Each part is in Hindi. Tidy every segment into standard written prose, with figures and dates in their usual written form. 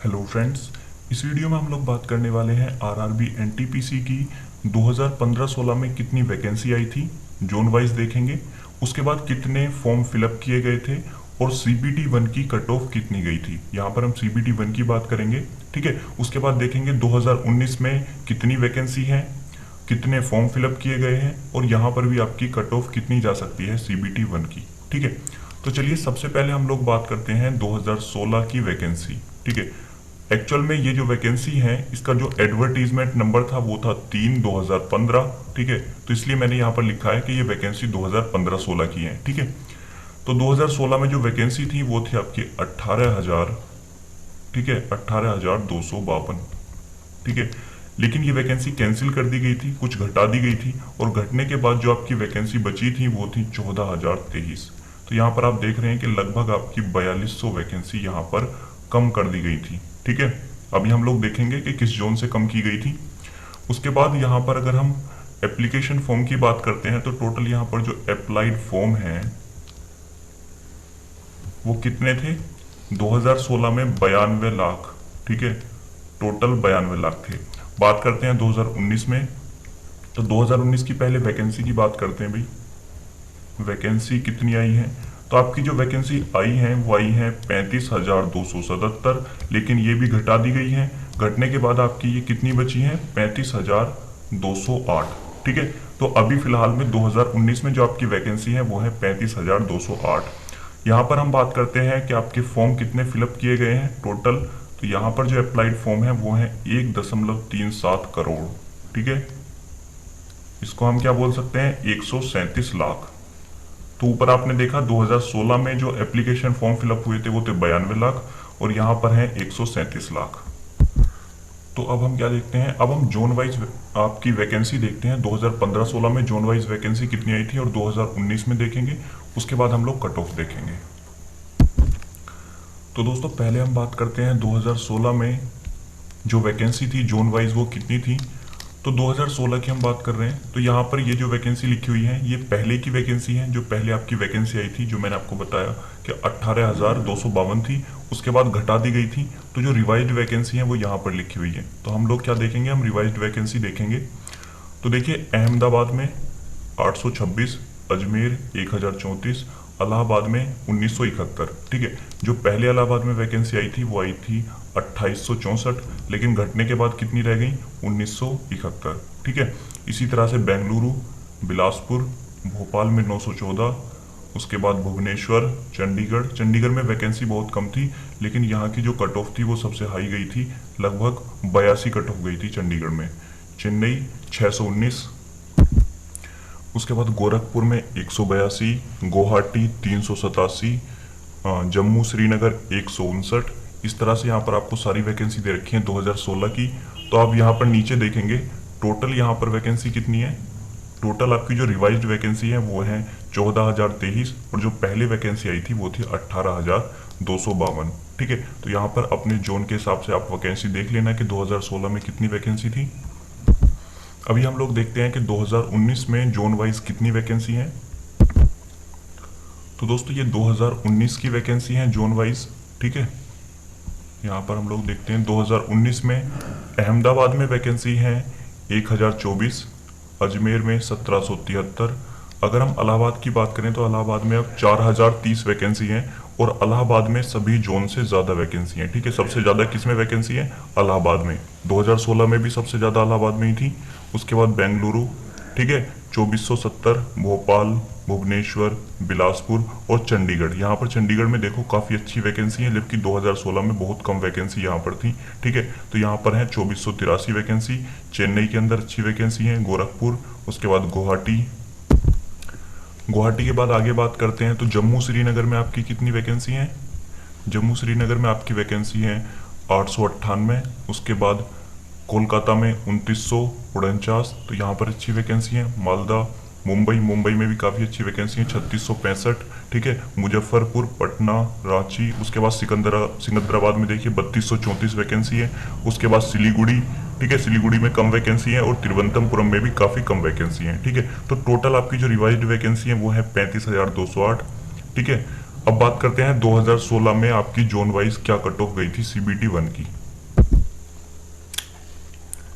Hello friends. इस वीडियो में हम लोग बात करने वाले हैं आरआरबी एनटीपीसी की 2015-16 में कितनी वैकेंसी आई थी, जोन वाइज देखेंगे। उसके बाद कितने फॉर्म फिलअप किए गए थे और सीबीटी 1 की कट ऑफ कितनी गई थी। यहाँ पर हम सीबीटी 1 की बात करेंगे, ठीक है। उसके बाद देखेंगे 2019 में कितनी वैकेंसी है, कितने फॉर्म फिलअप किए गए हैं और यहाँ पर भी आपकी कट ऑफ कितनी जा सकती है सीबीटी 1 की, ठीक है। तो चलिए सबसे पहले हम लोग बात करते हैं 2016 की वैकेंसी, ठीक है। एक्चुअल में ये जो वैकेंसी है इसका जो एडवर्टीजमेंट नंबर था वो था 3/2015, ठीक है। तो इसलिए मैंने यहाँ पर लिखा है कि ये वैकेंसी 2015-16 की है, ठीक है। तो 2016 में जो वैकेंसी थी वो थी आपकी 18,000, ठीक है, 18,252, ठीक है। लेकिन ये वैकेंसी कैंसिल कर दी गई थी, कुछ घटा दी गई थी और घटने के बाद जो आपकी वैकेंसी बची थी वो थी 14,023। तो यहाँ पर आप देख रहे हैं कि लगभग आपकी 4200 वैकेंसी यहाँ पर कम कर दी गई थी, ठीक है। अभी हम लोग देखेंगे कि किस जोन से कम की गई थी। उसके बाद यहाँ पर अगर हम एप्लीकेशन फॉर्म की बात करते हैं तो टोटल यहाँ पर जो अप्लाइड फॉर्म है वो कितने थे, 2016 में 92 लाख, ठीक है, टोटल 92 लाख थे। बात करते हैं 2019 में, तो 2019 की पहले वैकेंसी की बात करते हैं भाई। वैकेंसी कितनी आई है, तो आपकी जो वैकेंसी आई है वो आई है 35,277, लेकिन ये भी घटा दी गई है। घटने के बाद आपकी ये कितनी बची है, 35,208, ठीक है। तो अभी फिलहाल में 2019 में जो आपकी वैकेंसी है वो है 35,208। यहाँ पर हम बात करते हैं कि आपके फॉर्म कितने फिलअप किए गए हैं टोटल। तो यहाँ पर जो अप्लाइड फॉर्म है वो है 1.37 करोड़, ठीक है। इसको हम क्या बोल सकते हैं, 137 लाख। तो ऊपर आपने देखा 2016 में जो एप्लीकेशन फॉर्म फिलअप हुए थे वो थे 92 लाख और यहाँ पर है 137 लाख। तो अब हम क्या देखते हैं, अब हम जोन वाइज आपकी वैकेंसी देखते हैं। 2015-16 में जोन वाइज वैकेंसी कितनी आई थी और 2019 में देखेंगे। उसके बाद हम लोग कट ऑफ देखेंगे। तो दोस्तों पहले हम बात करते हैं 2016 में जो वैकेंसी थी जोन वाइज वो कितनी थी। तो 2016 की हम बात कर रहे हैं, तो यहाँ पर ये जो वैकेंसी लिखी हुई है ये पहले की वैकेंसी है, जो पहले आपकी वैकेंसी आई थी, जो मैंने आपको बताया कि 18,252 थी, उसके बाद घटा दी गई थी। तो जो रिवाइज्ड वैकेंसी है वो यहाँ पर लिखी हुई है। तो हम लोग क्या देखेंगे, हम रिवाइज्ड वैकेंसी देखेंगे। तो देखिए अहमदाबाद में 826, अजमेर 1034, इलाहाबाद में 1971, ठीक है। जो पहले इलाहाबाद में वैकेंसी आई थी वो आई थी 2864, लेकिन घटने के बाद कितनी रह गई, 1971, ठीक है। इसी तरह से बेंगलुरु, बिलासपुर, भोपाल में 914, उसके बाद भुवनेश्वर, चंडीगढ़। चंडीगढ़ में वैकेंसी बहुत कम थी, लेकिन यहाँ की जो कट ऑफ थी वो सबसे हाई गई थी, लगभग 82 कट ऑफ गई थी चंडीगढ़ में। चेन्नई 619, उसके बाद गोरखपुर में 182, गुवाहाटी 387, जम्मू श्रीनगर 159। इस तरह से यहाँ पर आपको सारी वैकेंसी दे रखी है 2016 की। तो आप यहाँ पर नीचे देखेंगे टोटल यहाँ पर वैकेंसी कितनी है। टोटल आपकी जो रिवाइज्ड वैकेंसी है वो है 14,023 और जो पहले वैकेंसी आई थी वो थी 18,252, ठीक है। तो यहाँ पर अपने जोन के हिसाब से आप वैकेंसी देख लेना कि 2016 में कितनी वैकेंसी थी। अभी हम लोग देखते हैं कि 2019 में जोन वाइज कितनी वैकेंसी है। तो दोस्तों ये 2019 की वैकेंसी है जोन वाइज, ठीक है। यहाँ पर हम लोग देखते हैं 2019 में अहमदाबाद में वैकेंसी है 1024, अजमेर में 1773। अगर हम इलाहाबाद की बात करें तो इलाहाबाद में अब 4030 वैकेंसी है और इलाहाबाद में सभी जोन से ज़्यादा वैकेंसी है, ठीक है। सबसे ज़्यादा किस में वैकेंसी है, इलाहाबाद में। 2016 में भी सबसे ज़्यादा इलाहाबाद में ही थी। उसके बाद बेंगलुरु, ठीक है, 2470, भोपाल, भुवनेश्वर, बिलासपुर और चंडीगढ़। यहाँ पर चंडीगढ़ में देखो काफ़ी अच्छी वैकेंसी है, जबकि 2016 में बहुत कम वैकेंसी यहाँ पर थी, ठीक है। तो यहाँ पर है 2483 वैकेंसी। चेन्नई के अंदर अच्छी वैकेंसी है, गोरखपुर, उसके बाद गुवाहाटी। गुवाहाटी के बाद आगे बात करते हैं तो जम्मू श्रीनगर में आपकी कितनी वैकेंसी है। जम्मू श्रीनगर में आपकी वैकेंसी है 898। उसके बाद कोलकाता में 2949, तो यहाँ पर अच्छी वैकेंसी है। मालदा, मुंबई में भी काफ़ी अच्छी वैकेंसी है 3665, ठीक है। मुजफ्फरपुर, पटना, रांची, उसके बाद सिकंदराबाद में देखिए 3234 वैकेंसी है। उसके बाद सिलीगुड़ी, ठीक है, सिलीगुड़ी में कम वैकेंसी है और तिरुवनंतपुरम में भी काफ़ी कम वैकेंसी है, ठीक है। तो टोटल आपकी जो रिवाइज्ड वैकेंसी है वो है 35,208, ठीक है। अब बात करते हैं 2016 में आपकी जोन वाइज क्या कट ऑफ गई थी सीबीटी 1 की।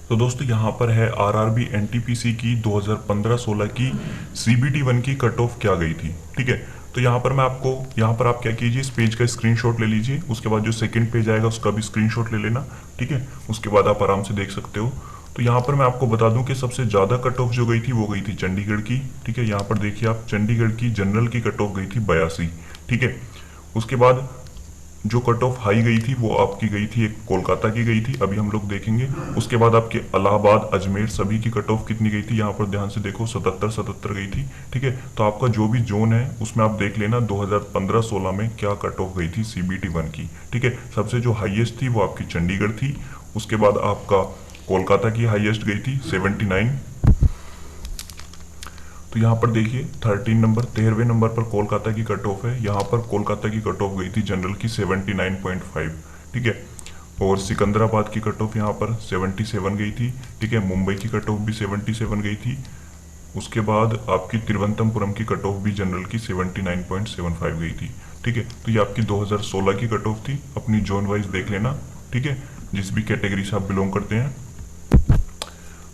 तो दोस्तों यहाँ पर है आरआरबी एनटीपीसी की 2015-16 की सीबीटी 1 की कट ऑफ क्या गई थी। ठीक है, तो यहाँ पर आप क्या कीजिए, इस पेज का स्क्रीनशॉट ले लीजिए, उसके बाद जो सेकंड पेज आएगा उसका भी स्क्रीनशॉट ले लेना। ठीक है, उसके बाद आप आराम से देख सकते हो। तो यहाँ पर मैं आपको बता दूं कि सबसे ज़्यादा कट ऑफ जो गई थी वो गई थी चंडीगढ़ की। ठीक है, यहाँ पर देखिए आप, चंडीगढ़ की जनरल की कट ऑफ गई थी 82। ठीक है, उसके बाद जो कट ऑफ हाई गई थी वो आपकी गई थी, एक कोलकाता की गई थी, अभी हम लोग देखेंगे। उसके बाद आपके इलाहाबाद, अजमेर सभी की कट ऑफ कितनी गई थी, यहाँ पर ध्यान से देखो 77 गई थी। ठीक है, तो आपका जो भी जोन है उसमें आप देख लेना 2015-16 में क्या कट ऑफ गई थी सीबीटी 1 की। ठीक है, सबसे जो हाईएस्ट थी वो आपकी चंडीगढ़ थी, उसके बाद आपका कोलकाता की हाईएस्ट गई थी 79। तो यहाँ पर देखिए 13वें नंबर पर कोलकाता की कट ऑफ है। यहाँ पर कोलकाता की कट ऑफ गई थी जनरल की 79.5। ठीक है, और सिकंदराबाद की कट ऑफ यहाँ पर 77 गई थी। ठीक है, मुंबई की कट ऑफ भी 77 गई थी। उसके बाद आपकी तिरुवनंतपुरम की कट ऑफ भी जनरल की 79.75 गई थी। ठीक है, तो ये आपकी 2016 की कट ऑफ थी, अपनी जोन वाइज देख लेना। ठीक है, जिस भी कैटेगरी से आप बिलोंग करते हैं।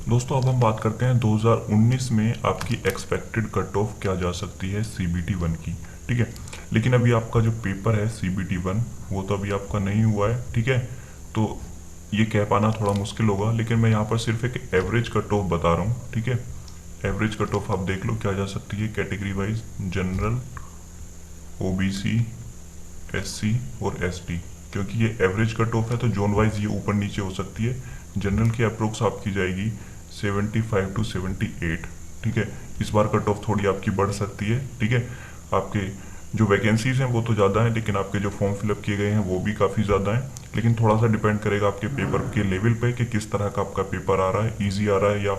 दोस्तों अब हम बात करते हैं 2019 में आपकी एक्सपेक्टेड कट ऑफ क्या जा सकती है सीबीटी 1 की। ठीक है, लेकिन अभी आपका जो पेपर है सीबीटी 1 वो तो अभी आपका नहीं हुआ है। ठीक है, तो ये कह पाना थोड़ा मुश्किल होगा, लेकिन मैं यहाँ पर सिर्फ एक एवरेज कट ऑफ बता रहा हूँ। ठीक है, एवरेज कट ऑफ आप देख लो क्या जा सकती है category wise, general, OBC, SC और एसटी। क्योंकि ये एवरेज कट ऑफ है तो जोन वाइज ये ऊपर नीचे हो सकती है। जनरल की अप्रोक्स आपकी जाएगी 75 to 78। ठीक है, इस बार कट ऑफ थोड़ी आपकी बढ़ सकती है। ठीक है, आपके जो वैकेंसीज हैं वो तो ज़्यादा हैं, लेकिन आपके जो फॉर्म फिलअप किए गए हैं वो भी काफ़ी ज़्यादा हैं। लेकिन थोड़ा सा डिपेंड करेगा आपके पेपर के लेवल पे कि किस तरह का आपका पेपर आ रहा है, ईजी आ रहा है या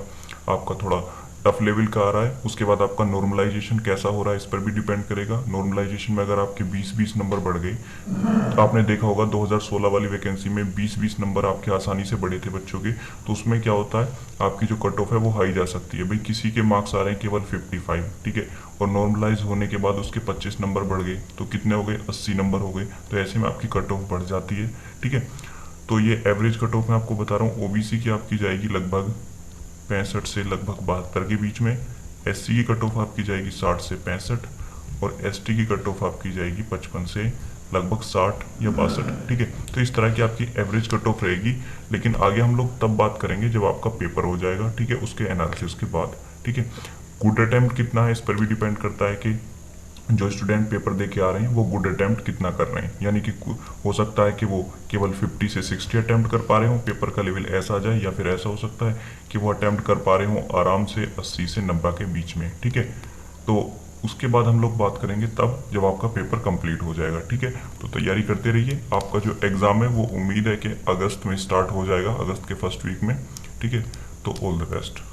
आपका थोड़ा टफ लेवल का आ रहा है। उसके बाद आपका नॉर्मलाइजेशन कैसा हो रहा है इस पर भी डिपेंड करेगा। नॉर्मलाइजेशन में अगर आपके 20-20 नंबर बढ़ गए, तो आपने देखा होगा 2016 वाली वैकेंसी में 20-20 नंबर आपके आसानी से बढ़े थे बच्चों के, तो उसमें क्या होता है आपकी जो कट ऑफ है वो हाई जा सकती है। भाई किसी के मार्क्स आ रहे हैं केवल 55, ठीक है, और नॉर्मलाइज होने के बाद उसके 25 नंबर बढ़ गए तो कितने हो गए, 80 नंबर हो गए। तो ऐसे में आपकी कट ऑफ बढ़ जाती है। ठीक है, तो ये एवरेज कट ऑफ मैं आपको बता रहा हूँ। ओबीसी की आपकी जाएगी लगभग 65 से लगभग 72 के बीच में। एससी की कट ऑफ आपकी जाएगी 60 से 65 और एसटी की कट ऑफ आपकी जाएगी 55 से लगभग 60 या 62। ठीक है, तो इस तरह की आपकी एवरेज कट ऑफ रहेगी। लेकिन आगे हम लोग तब बात करेंगे जब आपका पेपर हो जाएगा। ठीक है, उसके एनालिसिस के बाद। ठीक है, गुड अटेम्प्ट कितना है इस पर भी डिपेंड करता है कि जो स्टूडेंट पेपर दे के आ रहे हैं वो गुड अटेम्प्ट कितना कर रहे हैं। यानी कि हो सकता है कि वो केवल 50 से 60 अटेम्प्ट कर पा रहे हो, पेपर का लेवल ऐसा आ जाए, या फिर ऐसा हो सकता है कि वो अटेम्प्ट कर पा रहे हो आराम से 80 से 90 के बीच में। ठीक है, तो उसके बाद हम लोग बात करेंगे तब जब आपका पेपर कंप्लीट हो जाएगा। ठीक है, तो तैयारी करते रहिए। आपका जो एग्ज़ाम है वो उम्मीद है कि अगस्त में स्टार्ट हो जाएगा, अगस्त के फर्स्ट वीक में। ठीक है, तो ऑल द बेस्ट।